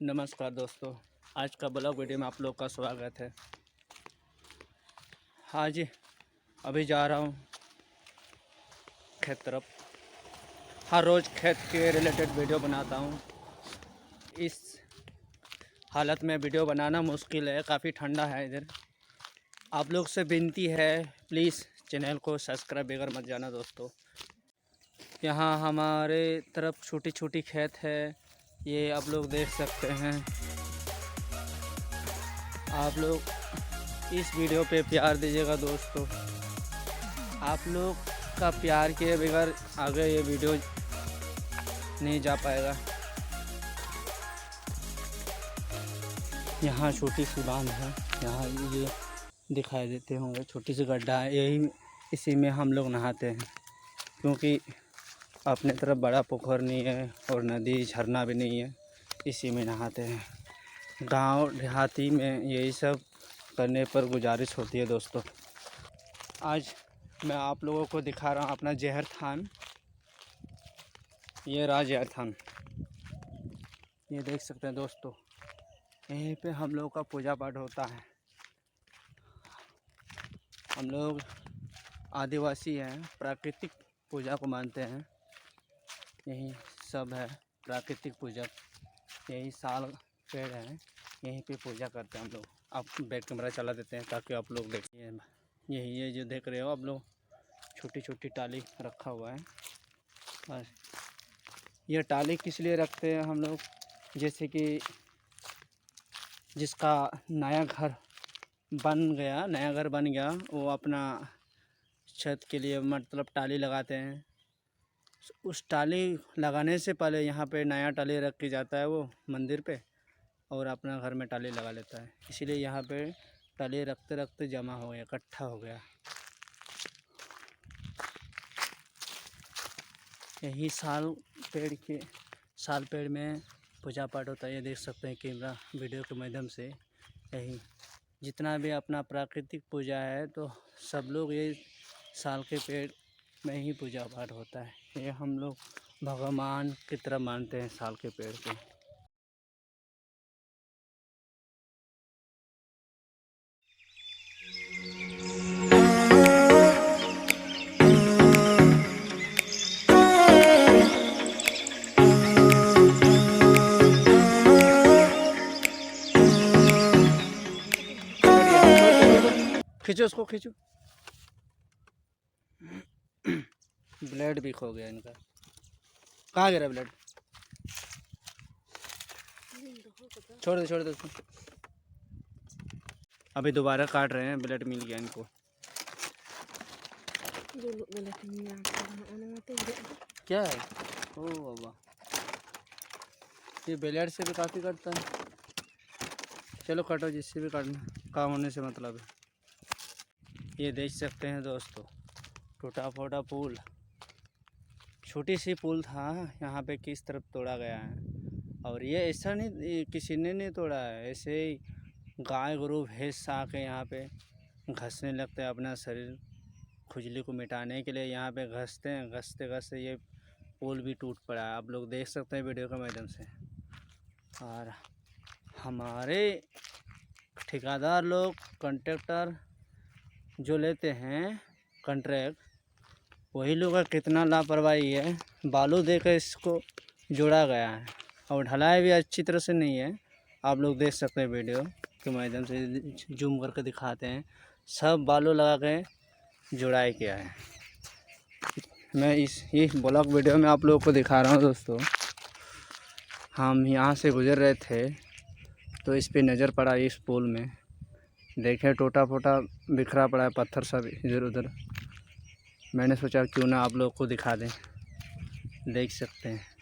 नमस्कार दोस्तों, आज का ब्लॉग वीडियो में आप लोग का स्वागत है। हाँ जी, अभी जा रहा हूँ खेत तरफ। हर रोज़ खेत के रिलेटेड वीडियो बनाता हूँ। इस हालत में वीडियो बनाना मुश्किल है, काफ़ी ठंडा है इधर। आप लोग से विनती है, प्लीज़ चैनल को सब्सक्राइब बगैर मत जाना दोस्तों। यहाँ हमारे तरफ छोटी छोटी खेत है, ये आप लोग देख सकते हैं। आप लोग इस वीडियो पे प्यार दीजिएगा दोस्तों। आप लोग का प्यार के बगैर आगे ये वीडियो नहीं जा पाएगा। यहाँ छोटी सी बांध है, यहाँ ये दिखाई देते होंगे, छोटी सी गड्ढा है, यही इसी में हम लोग नहाते हैं। क्योंकि अपने तरफ बड़ा पोखर नहीं है और नदी झरना भी नहीं है, इसी में नहाते हैं। गांव देहाती में यही सब करने पर गुजारिश होती है दोस्तों। आज मैं आप लोगों को दिखा रहा हूँ अपना जहर थान। ये रहा जहर थान, ये देख सकते हैं दोस्तों। यहीं पे हम लोगों का पूजा पाठ होता है। हम लोग आदिवासी हैं, प्राकृतिक पूजा को मानते हैं। यही सब है प्राकृतिक पूजा। यही साल पेड़ है, यहीं पे पूजा करते हैं हम लोग। आप बैक कैमरा चला देते हैं ताकि आप लोग देखिए। यही ये जो देख रहे हो आप लोग, छोटी छोटी टाली रखा हुआ है। बस ये टाली किस लिए रखते हैं हम लोग, जैसे कि जिसका नया घर बन गया वो अपना छत के लिए मतलब टाली लगाते हैं। उस टाली लगाने से पहले यहाँ पे नया टाली रख के जाता है वो मंदिर पे, और अपना घर में टाली लगा लेता है। इसीलिए यहाँ पे टाली रखते रखते जमा हो गया, इकट्ठा हो गया। यही साल पेड़ में पूजा पाठ होता है। ये देख सकते हैं कैमरा वीडियो के माध्यम से। यही जितना भी अपना प्राकृतिक पूजा है तो सब लोग ये साल के पेड़ में ही पूजा पाठ होता है। ये हम लोग भगवान की तरह मानते हैं साल के पेड़ को। खींचो उसको, खींचो। ब्लेड भी खो गया इनका। कहाँ गिरा ब्लेड? छोड़ दे उसको। अभी दोबारा काट रहे हैं, ब्लेड मिल गया इनको। क्या है? ओ बाबा, ये ब्लेड से भी काफ़ी कटता है। चलो काटो, जिससे भी काटना, काम होने से मतलब है। ये देख सकते हैं दोस्तों, टूटा फूटा पुल, छोटी सी पुल था, यहाँ पे किस तरफ तोड़ा गया है। और ये ऐसा नहीं किसी ने नहीं तोड़ा है, ऐसे ही गाय गुरु भैंस आके यहाँ पे घसने लगते हैं। अपना शरीर खुजली को मिटाने के लिए यहाँ पे घसते हैं। घसते ये पुल भी टूट पड़ा है, आप लोग देख सकते हैं वीडियो के माध्यम से। और हमारे ठेकेदार लोग, कॉन्ट्रैक्टर जो लेते हैं कॉन्ट्रैक्ट, वही लोग का कितना लापरवाही है। बालू देकर इसको जोड़ा गया है और ढलाई भी अच्छी तरह से नहीं है। आप लोग देख सकते हैं वीडियो के माध्यम से, जूम करके दिखाते हैं। सब बालू लगा के जुड़ाई किया है। मैं इस ब्लॉग वीडियो में आप लोगों को दिखा रहा हूँ दोस्तों। हम यहाँ से गुजर रहे थे तो इस पे नज़र पड़ा, इस पुल में देखें टूटा फूटा बिखरा पड़ा है, पत्थर सब इधर उधर। मैंने सोचा क्यों ना आप लोग को दिखा दें। देख सकते हैं।